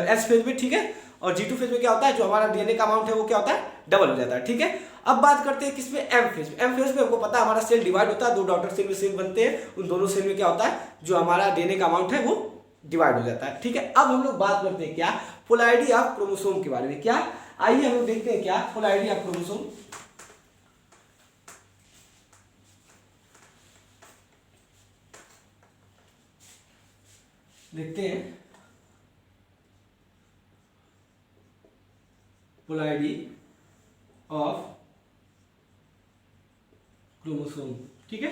एस फेज में, ठीक है। और G2 फेज में क्या होता है, जो हमारा डीएनए का अमाउंट है वो क्या होता है डबल हो जाता है, ठीक है। अब बात करते हैं किसमें, एम फेज में। एम फेज में हमको पता है हमारा सेल डिवाइड होता है, 2 डॉटर सेल में सेल बनते हैं, उन दोनों सेल में क्या होता है जो हमारा डीएनए का अमाउंट है वो डिवाइड हो जाता है, ठीक है। अब हम लोग बात करते हैं क्या पोलैरिटी ऑफ क्रोमोसोम के बारे में। क्या आइए हम लोग देखते हैं क्या पोलैरिटी ऑफ क्रोमोसोम। देखते हैं पोलैरिटी ऑफ क्रोमोसोम, ठीक है,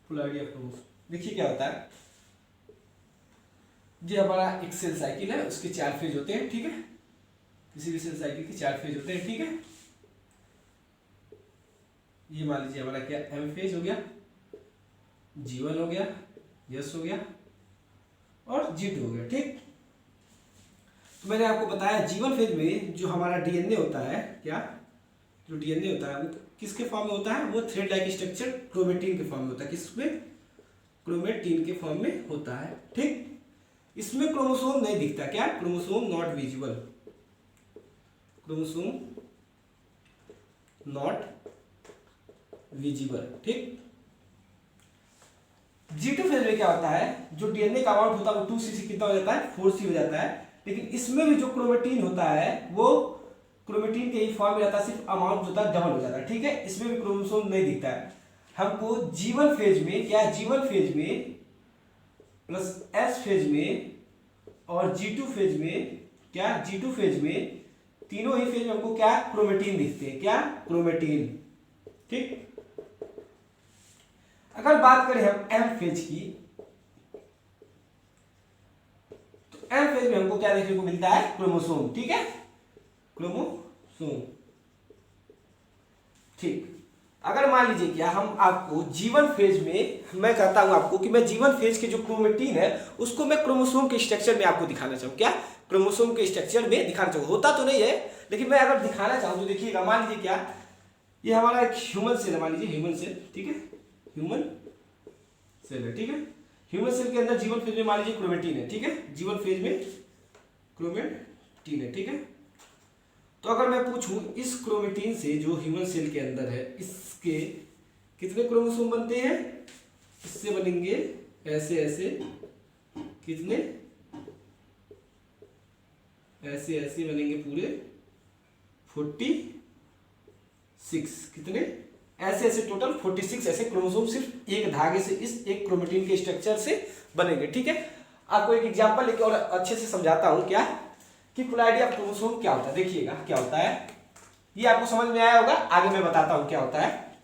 पोलैरिटी ऑफ क्रोमोसोम। देखिए क्या होता है, ये हमारा एक सेल साइकिल है, उसके 4 फेज होते हैं, ठीक है, किसी भी सेल साइकिल के 4 फेज होते हैं, ठीक है। ये मान लीजिए हमारा क्या एम फेज हो गया, G1 हो गया, S हो गया और G2 हो गया, ठीक। तो मैंने आपको बताया G1 फेज में जो हमारा डीएनए होता है, क्या जो डीएनए होता है वो किसके फॉर्म में होता है, वो थ्रेड लाइक स्ट्रक्चर क्रोमेटिन के फॉर्म में होता है, किसमें, क्रोमेटिन के फॉर्म में होता है, ठीक। इसमें क्रोमोसोम नहीं दिखता, क्या, chromosome not visible, chromosome not visible, ठीक। G2 फेज में क्या होता है, जो डीएनए का अमाउंट होता है वो 2C से कितना हो जाता है, 4C हो जाता है, लेकिन इसमें भी जो क्रोमेटिन होता है वो क्रोमेटिन के ही फॉर्म में रहता है, सिर्फ अमाउंट होता है डबल हो जाता है, ठीक है। इसमें भी क्रोमोसोम नहीं दिखता है हमको। G1 फेज में क्या, G1 फेज में प्लस S फेज में और G2 फेज में क्या, G2 फेज में, तीनों ही फेज में हमको क्या, क्रोमेटिन दिखते हैं, क्या, क्रोमेटिन, ठीक। अगर बात करें हम एम फेज की, तो एम फेज में हमको क्या देखने को मिलता है, क्रोमोसोम, ठीक है, क्रोमोसोम, ठीक। अगर मान लीजिए क्या हम आपको G1 फेज में, मैं कहता हूं आपको कि मैं G1 फेज के जो क्रोमेटिन है उसको मैं क्रोमोसोम के स्ट्रक्चर में आपको दिखाना चाहूँ, क्या, क्रोमोसोम के स्ट्रक्चर में दिखाना चाहूँ। होता तो नहीं है लेकिन मैं अगर दिखाना चाहूँ तो देखिएगा, मान लीजिए क्या, ये हमारा एक ह्यूमन सेल है, मान लीजिए ह्यूमन सेल, ठीक है, ह्यूमन सेल है, ठीक है। ह्यूमन सेल के अंदर G1 फेज में मान लीजिए क्रोमेटिन है, ठीक है, G1 फेज में क्रोमेटिन है, ठीक है। तो अगर मैं पूछूं इस क्रोमेटिन से जो ह्यूमन सेल के अंदर है, इसके कितने क्रोमोसोम बनते हैं, इससे बनेंगे ऐसे ऐसे, कितने, ऐसे ऐसे बनेंगे पूरे 46, कितने, ऐसे ऐसे टोटल 46 ऐसे क्रोमोसोम सिर्फ एक धागे से, इस एक क्रोमेटिन के स्ट्रक्चर से बनेंगे, ठीक है। आपको एक एग्जांपल लेके और अच्छे से समझाता हूं, क्या कि पोलैरिटी ऑफ क्रोमोसोम क्या होता है। देखिएगा क्या होता है, ये आपको समझ में आया होगा, आगे मैं बताता हूं क्या होता है।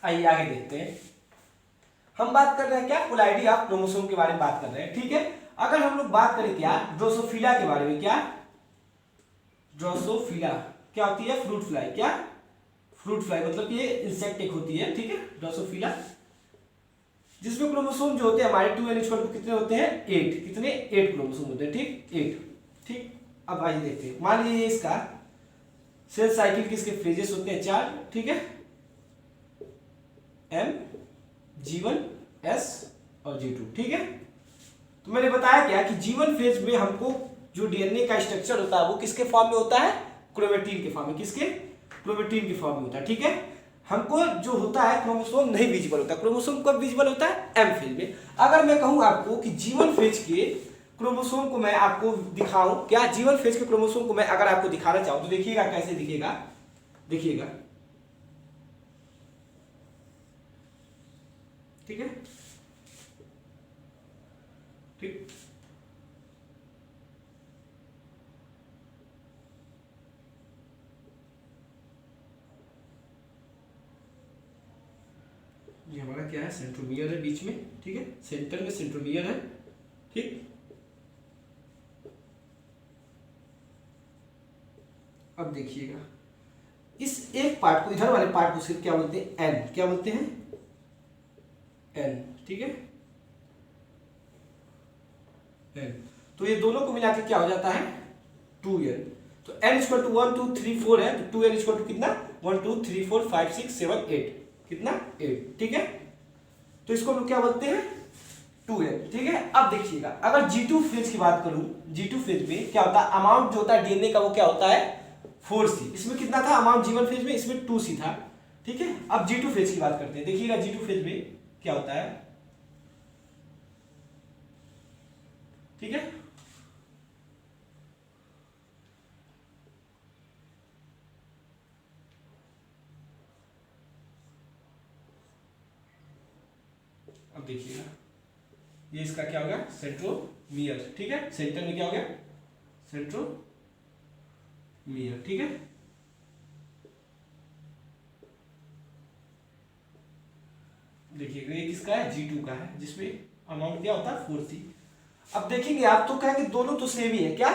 आइए आगे देखते हैं। हम बात कर रहे हैं क्या, पोलैरिटी ऑफ क्रोमोसोम के बारे में बात कर रहे हैं, ठीक है। अगर हम लोग बात करें क्या, ड्रोसोफिला के बारे में, क्या, ड्रोसोफिला क्या होती है, फ्रूट फ्लाई, क्या, फ्रूट फ्लाई मतलब ये इंसेक्ट एक होती है, ठीक है, ड्रोसोफिला, जिसमें क्रोमोसोम जो होते हैं हमारे 2n कितने होते हैं, 8, कितने, 8 क्रोमोसोम होते हैं, ठीक, 8, ठीक। अब आइए देखते हैं, मान लीजिए इसका सेल साइकिल किसके फेजेस होते हैं, 4, ठीक है, M, G1, S और G2, ठीक है। तो मैंने बताया क्या कि G1 फेज में हमको जो डीएनए का स्ट्रक्चर होता है वो किसके फॉर्म में होता है, क्रोमेटिन के फॉर्म में, किसके, क्रोमेटिन के फॉर्म में होता है, ठीक है। हमको जो होता है क्रोमोसोम नहीं विजिबल होता, क्रोमोसोम कब विजिबल होता है, एम फेज में। अगर मैं कहूं आपको कि G1 फेज के क्रोमोसोम को मैं आपको दिखाऊं, क्या, G1 फेज के क्रोमोसोम को मैं अगर आपको दिखाना चाहूं तो देखिएगा कैसे दिखेगा, देखिएगा, ठीक है, ठीक। ये हमारा क्या है, सेंट्रोमियर है बीच में, ठीक है, सेंटर में सेंट्रोमियर है, ठीक। अब देखिएगा इस एक पार्ट को, इधर वाले पार्ट को सिर्फ क्या बोलते हैं, एन, क्या बोलते हैं, एन, ठीक है, एन। तो ये दोनों को मिला के क्या हो जाता है, 2n। तो n इक्वल टू 1 2 3 4 है, तो 2n इक्वल टू कितना, 1 2 3 4 5 6 7 8, कितना, 8, ठीक है। तो इसको हम लोग क्या बोलते हैं, 2n, ठीक है। अब देखिएगा अगर G2 फेज की बात करूं, G2 फेज में क्या होता है, अमाउंट जो होता है डीएनए का वो क्या होता है, 4C। इसमें कितना था अमाउंट G1 फेज में, इसमें 2C था, ठीक है। अब G2 फेज की बात करते हैं, देखिएगा G2 फेज में क्या होता है, ठीक है। अब देखिएगा ये इसका क्या हो गया, सेंट्रोमियर, ठीक है, सेंटर में क्या हो गया, सेंट्रोमियर, मीयर, ठीक है। देखिएगा ये किसका है, G2 का है, जिसमें अमाउंट क्या होता है 4C। अब देखेंगे आप तो कहेंगे दोनों तो सेम ही है, क्या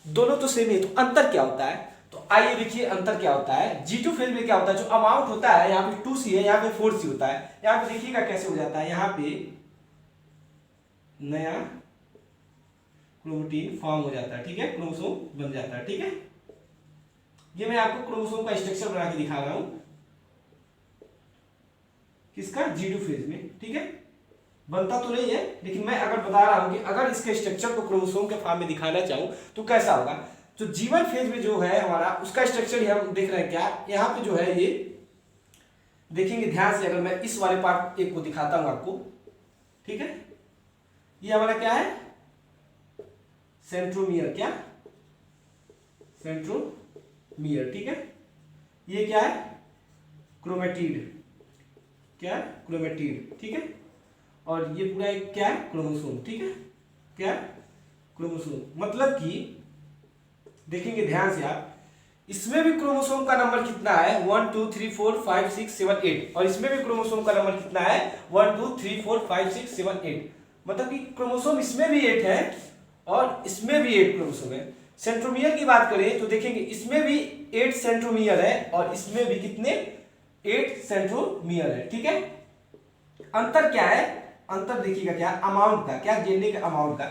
दोनों तो सेम ही है, तो अंतर क्या होता है, तो आइए देखिए अंतर क्या होता है। G2 फेज में क्या होता है, जो अमाउंट होता है यहाँ पे 2C है, यहाँ पे 4C होता है। यहाँ पे देखिएगा कैसे हो जाता है, यहाँ पे नया क्रोमेटिन फॉर्म हो जाता है, ठीक है, क्रोमोसोम बन जाता है, ठीक है। ये मैं आपको क्रोमोसोम का स्ट्रक्चर बना के दिखा रहा हूं, किसका, G2 फेज में, ठीक है। बनता तो नहीं है, लेकिन मैं अगर बता रहा हूं कि अगर इसके स्ट्रक्चर को क्रोमोसोम के फॉर्म में दिखाना चाहूं तो कैसा होगा। तो G1 फेज में जो है हमारा उसका स्ट्रक्चर हम देख रहे हैं, क्या यहाँ पे जो है ये देखेंगे ध्यान से, अगर मैं इस वाले पार्ट एक को दिखाता हूं आपको, ठीक है। ये हमारा क्या है, सेंट्रोमियर, क्या सेंट्रोमियर, ठीक है। ये क्या है, क्रोमेटिड, क्या क्रोमेटिड, ठीक है। और ये पूरा एक क्या है, क्रोमोसोम, ठीक है, क्या क्रोमोसोम। मतलब कि देखेंगे ध्यान से आप, इसमें भी क्रोमोसोम का नंबर कितना है 1 2 3 4 5 6 7 8, और इसमें भी क्रोमोसोम का नंबर कितना है 1 2 3 4 5 6 7 8। मतलब कि क्रोमोसोम इसमें भी 8 है और इसमें भी 8 क्रोमोसोम है। सेंट्रोमियर की बात करें तो देखेंगे इसमें भी 8 सेंट्रोमियर है और इसमें भी कितने 8 सेंट्रोमियर है, ठीक है। अंतर क्या है, अंतर देखिएगा क्या, अमाउंट का, क्या डीएनए का अमाउंट का।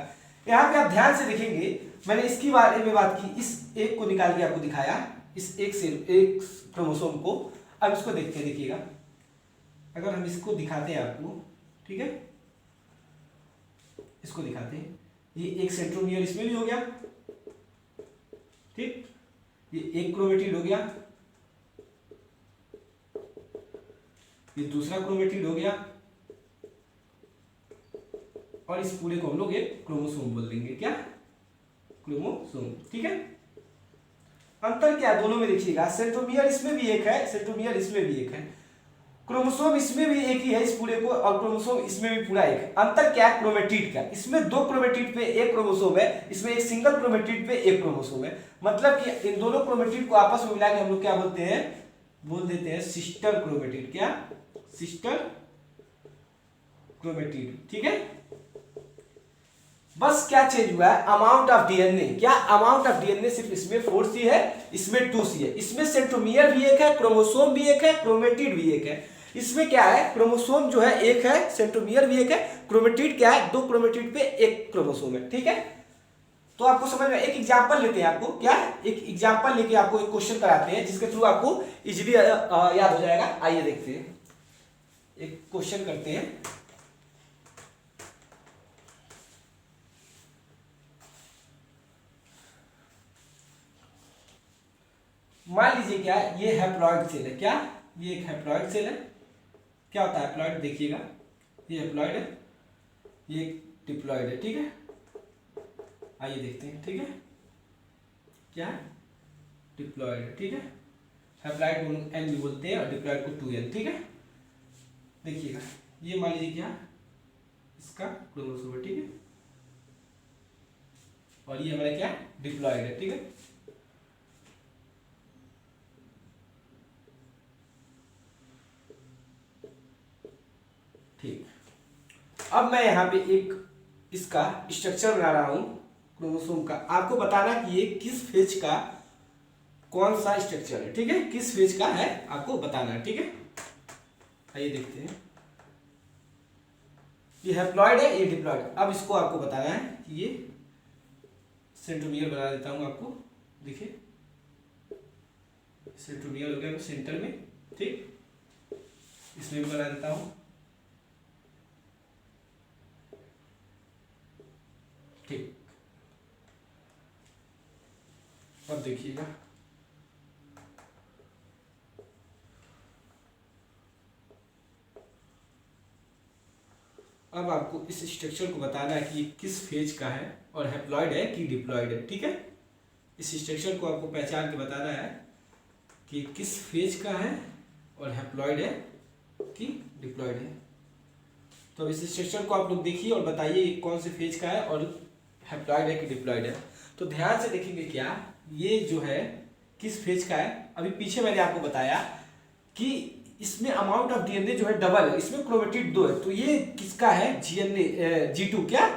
यहाँ पे आप ध्यान से देखेंगे, मैंने इसकी बारे में बात की, इस एक को निकाल के आपको दिखाया, इस एक सेल एक क्रोमोसोम को। अब इसको देखते हैं, देखिएगा अगर हम इसको दिखाते हैं आपको, ठीक है, इसको दिखाते हैं, ये एक सेंट्रोमियर इसमें भी हो गया, ठीक, ये एक क्रोमेटिड हो गया, ये दूसरा क्रोमेटिड हो गया, और इस पूरे को हम लोग एक क्रोमोसोम बोल देंगे, क्या क्रोमोसोम, ठीक है। अंतर क्या है दोनों में देखिएगा, सेंट्रोमियर इसमें भी एक है, सेंट्रोमियर इसमें भी एक है, क्रोमोसोम इसमें भी एक ही है इस पूरे को, और क्रोमोसोम इसमें भी पूरा एक है। अंतर क्या है, क्रोमेटिड का, इसमें 2 क्रोमेटिड पे एक क्रोमोसोम है, इसमें एक सिंगल क्रोमेटिड पे एक क्रोमोसोम है। मतलब कि इन दोनों क्रोमेटिड को आपस में मिला के हम लोग क्या बोलते हैं, बोल देते हैं सिस्टर क्रोमेटिड, क्या सिस्टर क्रोमेटिड, ठीक है। बस क्या चेंज हुआ है, अमाउंट ऑफ डीएनए, क्या अमाउंट ऑफ डीएनए सिर्फ इसमें 4C है, इसमें 2C है, इसमें सेंट्रोमियर भी एक है, क्रोमोसोम भी एक है, क्रोमेटिड भी एक है। इसमें क्या है, क्रोमोसोम जो है एक है, सेंट्रोमियर भी एक है, क्रोमेटिड क्या है 2 क्रोमेटिड पे एक क्रोमोसोम है, ठीक है। तो आपको समझ में, एक एग्जांपल लेते हैं, आपको क्या एक एग्जांपल लेके आपको एक क्वेश्चन कराते हैं जिसके थ्रू आपको इजीली याद हो जाएगा। आइए देखते हैं, एक क्वेश्चन करते हैं। मान लीजिए क्या ये हैप्लॉइड सेल है, क्या ये एक हैप्लॉइड सेल है, क्या होता है हैप्लॉइड, देखिएगा ये हैप्लॉइड है, ये डिप्लॉइड है, ठीक है। आइए देखते हैं, ठीक है, क्या डिप्लॉइड है, ठीक है। हैप्लॉइड को एन भी बोलते हैं और डिप्लॉइड को 2N, ठीक है। देखिएगा ये मान लीजिए क्या इसका क्रोमोसोम है, ठीक है, और ये हमारा क्या डिप्लॉइड है, ठीक है। ठीक, अब मैं यहाँ पे एक इसका स्ट्रक्चर बना रहा हूं क्रोमोसोम का, आपको बताना कि ये किस फेज का कौन सा स्ट्रक्चर है, ठीक है, किस फेज का है आपको बताना है, ठीक है। आइए देखते हैं, ये हैप्लॉइड है, ये डिप्लॉइड। अब इसको आपको बताना है कि ये सेंट्रोमियर बना देता हूं आपको, देखिए सेंट्रोमियर हो गया सेंटर में, ठीक, इसमें भी बना देता हूं, ठीक। अब देखिएगा अब आपको इस स्ट्रक्चर को बताना है कि ये किस फेज का है और हैप्लॉइड है कि डिप्लॉइड है, ठीक है। इस स्ट्रक्चर को आपको पहचान के बताना है कि किस फेज का है और हैप्लॉइड है कि डिप्लॉइड है। तो इस स्ट्रक्चर को आप लोग देखिए और बताइए कौन से फेज का है और हैप्लॉइड है कि डिप्लॉइड है। तो ध्यान से देखेंगे क्या, ये जो है किस फेज का है? अभी पीछे मैंने आपको बताया कि इसमें अमाउंट ऑफ डीएनए जो है डबल है, इसमें क्रोमेटिड 2 है, तो ये किसका है? G2 क्या?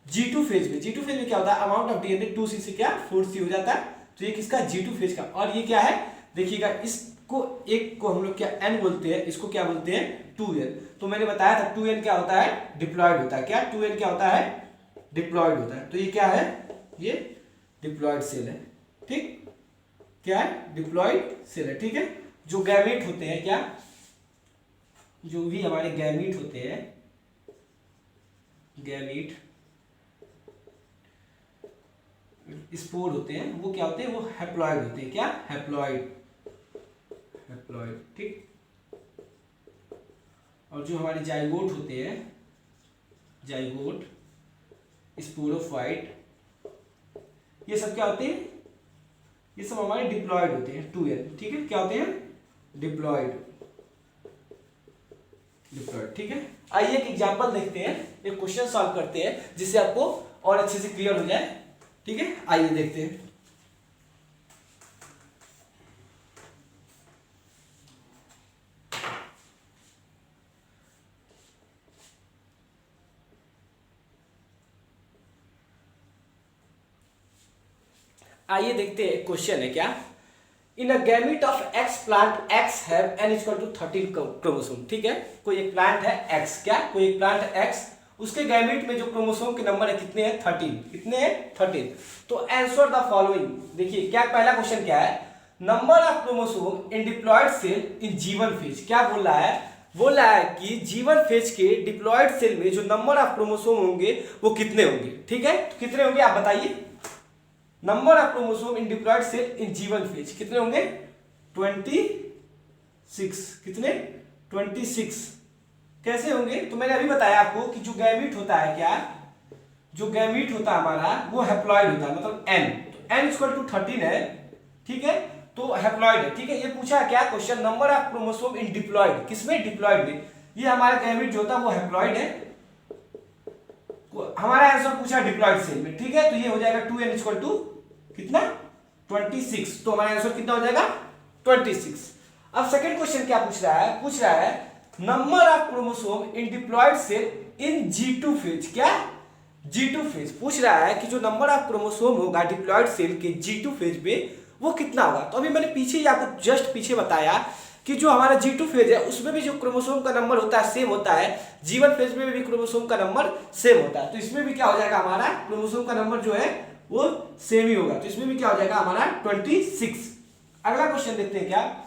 G2 फेज में। G2 फेज में क्या होता है? अमाउंट ऑफ डीएनए 2C से क्या 4C हो जाता है, तो ये किसका? G2 फेज का। और ये क्या है? देखिएगा, इसको एक को हम लोग क्या N बोलते हैं, इसको क्या बोलते हैं? 2N। तो मैंने बताया था 2N क्या होता है? डिप्लॉयड होता है। क्या 2N क्या होता है? डिप्लॉयड होता है। तो ये क्या है? ये डिप्लॉयड सेल है। ठीक, क्या है? डिप्लॉयड सेल है। ठीक है, जो गैमेट होते हैं, क्या जो भी हमारे गैमीट होते हैं, गैमीट स्पोर होते हैं, वो क्या होते हैं? वो हैप्लॉइड होते हैं। क्या? Haploid, haploid. ठीक, और जो हमारे जाइगोट होते हैं, जाइगोट, स्पोरोफाइट, ये सब क्या होते हैं? ये सब हमारे डिप्लॉयड होते हैं। 2N। ठीक है, क्या होते हैं? Diploid, diploid. ठीक है, आइए एक एग्जांपल देखते हैं, एक क्वेश्चन सॉल्व करते हैं जिससे आपको और अच्छे से क्लियर हो जाए। ठीक है, आइए देखते हैं। आइए देखते हैं, क्वेश्चन है क्या? In a gamete of X plant X have n equal to 13 chromosome. ठीक है, कोई एक प्लांट है एक्स, क्या कोई एक प्लांट है एक्स, उसके गैमीट में जो क्रोमोसोम के नंबर है कितने हैं? 13। कितने हैं? 13। तो आंसर द फॉलोइंग। देखिए क्या पहला क्वेश्चन क्या है? Number of chromosome in diploid cell in G1 phase. क्या बोल रहा है? बोल रहा है कि G1 फेज के डिप्लॉयड सेल में जो नंबर ऑफ क्रोमोसोम होंगे वो कितने होंगे। ठीक है, तो कितने होंगे आप बताइए? Number of chromosome in diploid cell in G1 phase कितने होंगे? 26। कितने? 26। कैसे होंगे? तो मैंने अभी बताया आपको कि जो गैमीट होता है, क्या जो गैमीट होता है हमारा, वो हैप्लॉइड होता है, मतलब n। तो n इक्वल टू 13 है। ठीक है, तो हैप्लॉइड है। ठीक है, ये पूछा क्या question? Number of chromosome in diploid, किसमें? डिप्लॉयड में। ये हमारा गैमीट जो होता है वो हैप्लॉइड है, हमारा आंसर पूछा डिप्लॉयड सेल में। ठीक है, तो ये हो जाएगा 2n इक्वल टू कितना? 26। तो हमारा आंसर कितना हो जाएगा? 26। अब सेकंड क्वेश्चन क्या पूछ रहा है? पूछ रहा है number of chromosome in diploid cell in G2 phase. क्या? G2 फेज पूछ रहा है कि जो नंबर ऑफ क्रोमोसोम होगा डिप्लॉयड सेल के G2 फेज में वो कितना होगा। तो अभी मैंने पीछे ही आपको जस्ट पीछे बताया कि जो हमारा G2 फेज है उसमें भी जो क्रोमोसोम का नंबर होता है सेम होता है, G1 फेज में भी क्रोमोसोम का नंबर सेम होता है। तो इसमें भी क्या हो जाएगा? हमारा क्रोमोसोम का नंबर जो है वो सेम ही होगा, तो इसमें भी क्या हो जाएगा? हमारा 26। अगला क्वेश्चन देखते हैं, क्या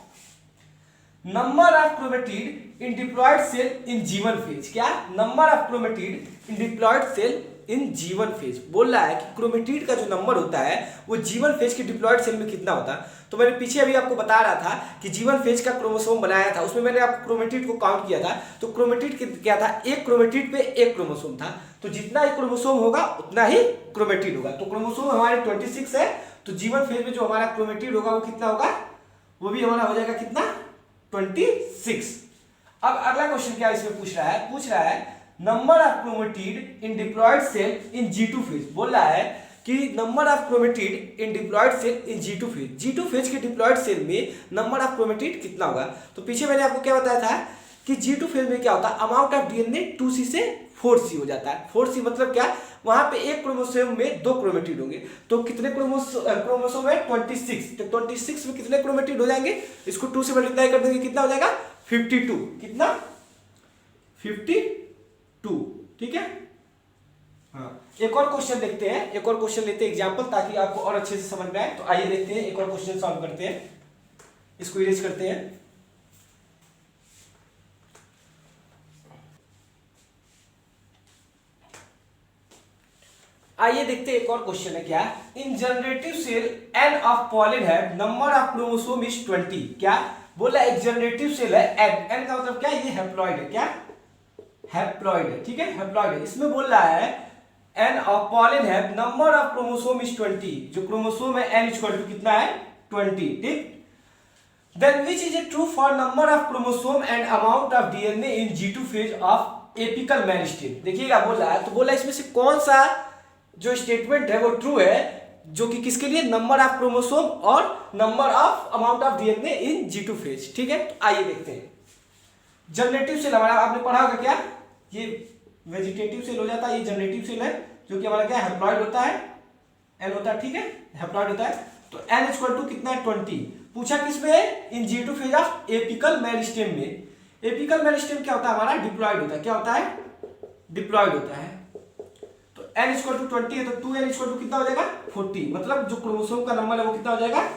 number of chromatid in diploid cell in G1 phase. क्या number of chromatid in diploid cell in G1 phase बोल रहा है कि क्रोमेटिड का जो नंबर होता है वो G1 फेज के डिप्लॉयड सेल में कितना होता है। तो मैंने पीछे अभी आपको बता रहा था कि G1 फेज का क्रोमोसोम बनाया था, उसमें मैंने आपको क्रोमेटिड को काउंट किया था। तो क्रोमेटिड क्या था? एक क्रोमेटिड पे एक क्रोमोसोम था, तो जितना ही क्रोमोसोम होगा उतना ही क्रोमेटिड होगा। तो क्रोमोसोम हमारे 26 है, तो G1 फेज में जो हमारा क्रोमेटिड होगा वो कितना होगा? वो भी हमारा हो जाएगा कितना? 26। अब अगला क्वेश्चन क्या इसमें पूछ रहा है? पूछ रहा है number of chromatid in diploid cell in G2 phase. बोल रहा है कि number of chromatid in diploid cell in G2 phase, G2 phase के डिप्लॉयड सेल में नंबर ऑफ क्रोमेटिड कितना होगा। तो पीछे मैंने आपको क्या बताया था कि G2 फेज में क्या होता है? अमाउंट ऑफ डीएनए 2C से 4C हो जाता है। 4C मतलब क्या? वहां पे एक क्रोमोसोम में 2 क्रोमेटिड होंगे, तो कितने क्रोमोसोम है? 26। तो 26 में कितने क्रोमेटिड हो जाएंगे? इसको 2 से मल्टीप्लाई कर देंगे, कितना हो जाएगा? 52। कितना? 52। ठीक है, हाँ। एक और क्वेश्चन देखते हैं, एक और क्वेश्चन लेते हैं एग्जांपल, ताकि आपको और अच्छे से समझ में आए। तो आइए देखते हैं, एक और क्वेश्चन सॉल्व करते हैं, इसको इरेज करते हैं। आइए देखते हैं एक और क्वेश्चन है, क्या in generative cell n of pollen है नंबर ऑफ क्रोमोसोम इज 20। क्या बोला? एक जनरेटिव सेल है एन, एन का मतलब क्या? ये हैप्लॉइड है। क्या? हैप्लॉइड है। ठीक है, हैप्लॉइड है। इसमें बोल रहा है एन ऑफ पॉलिन है नंबर ऑफ क्रोमोसोम इज 20। जो क्रोमोसोम है एन इक्वल टू कितना है? 20। ठीक, then which is a true for number of chromosome and amount of DNA in G2 phase of apical meristem. देखिएगा बोल रहा है, तो बोला इसमें से कौन सा जो स्टेटमेंट है वो ट्रू है, जो कि किसके लिए, नंबर ऑफ क्रोमोसोम और number of amount of DNA in G2 phase. ठीक है, तो आइए देखते हैं। जनरेटिव सेल हमारा आपने पढ़ा होगा क्या, ये वेजिटेटिव सेल हो जाता है, ये जनरेटिव सेल है जो कि हमारा क्या हैप्लॉइड होता है, एन होता है। ठीक है, हैप्लॉइड होता है। तो n इक्वल टू कितना है 20। पूछा किस में है, इन G2 phase of apical meristem में। एपिकल मेरिस्टेम क्या होता है हमारा, डिप्लॉइड होता है। क्या होता है, डिप्लॉइड होता है। तो n इक्वल टू 20 है, तो 2n इक्वल टू कितना हो जाएगा 40, मतलब जो क्रोमोसोम का नंबर है वो कितना हो जाएगा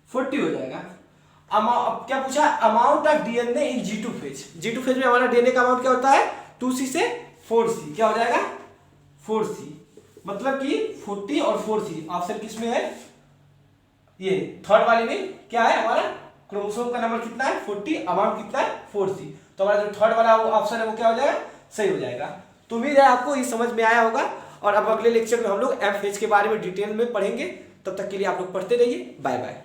40 हो जाएगा। अब क्या पूछा, amount of DNA in G2 phase. G2 phase में हमारा डीएनए का अमाउंट क्या होता है 2C से 4C, क्या हो जाएगा 4C, मतलब कि 40 और 4C। ऑप्शन किस में है, ये थर्ड वाली में क्या है हमारा, क्रोमोसोम का नंबर कितना है 40, अमाउंट कितना है 4C। तो हमारा जो थर्ड वाला ऑप्शन है वो क्या हो जाएगा, सही हो जाएगा। तो उम्मीद है आपको ये समझ में आया होगा। और अब अगले लेक्चर में हम लोग एम फेज के बारे में डिटेल में पढ़ेंगे। तब तक के लिए आप लोग पढ़ते रहिए। Bye bye.